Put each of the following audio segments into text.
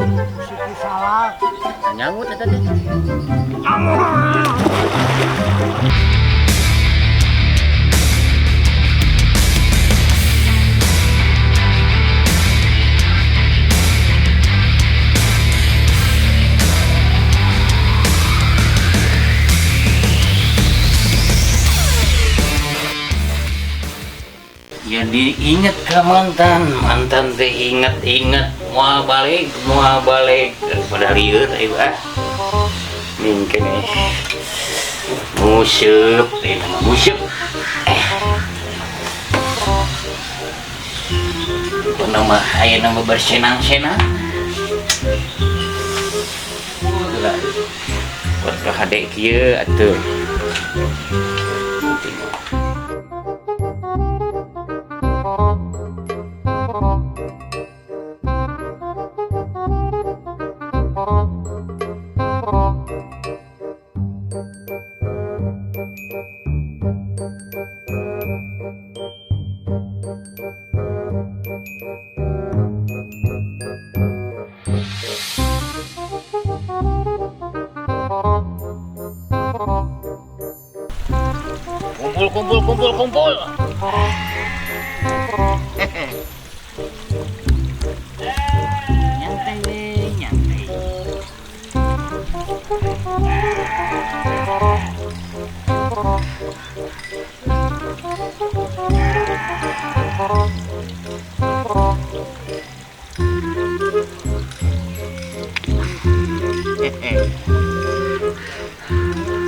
Siki salah. Nyamut eta teh. Jadi inget ke mantan teh inget mau balik daripada lieur ayo mungkin musup musup nama aya nama bersenang-senang ulah buat ka hade kieu atuh. Kumpul. Nyantai we, nyantai.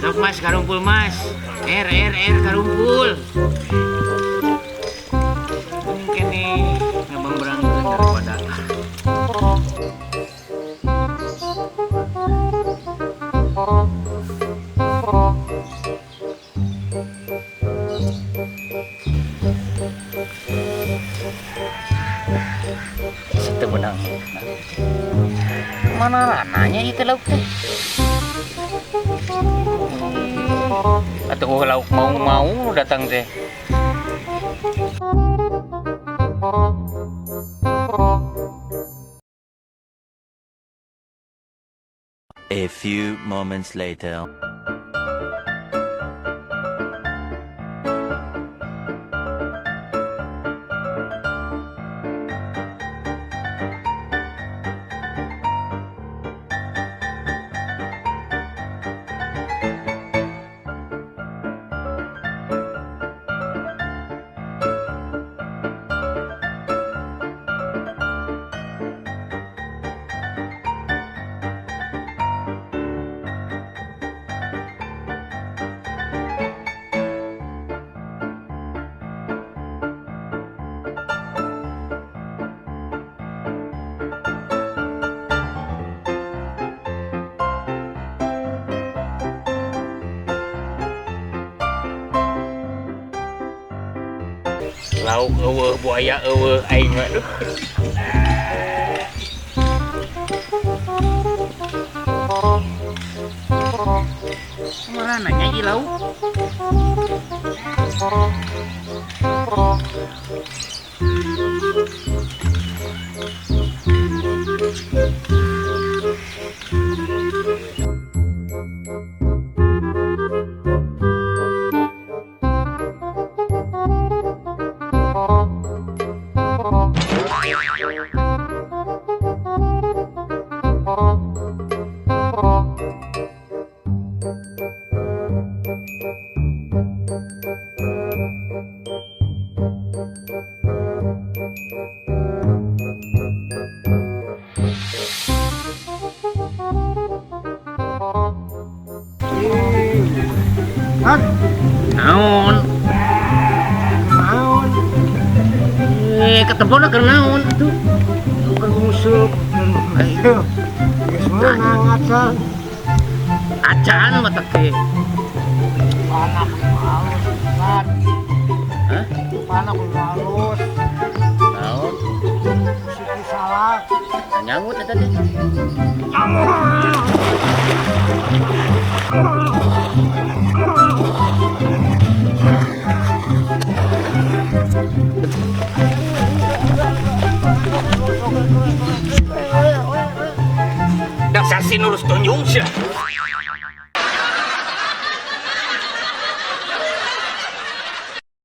Sok mas, karumpul mas. Karumpul. Mungkin nih ngabang berangkat daripada itu benang. Mana rananya itu lauk teh? Atau lauk mau datang teh. A few moments later. Lauk buaya aing aduh. Mana nanya i lauk? Naon? Ketemu na naon atuh. Bukan musuh. Ayo. Semua ngacan. Acaan mata ke. Panak halus. Hah? Panak halus. Naon? Siki salah. Nyamut eta teh. Assassin urus tunjung sih.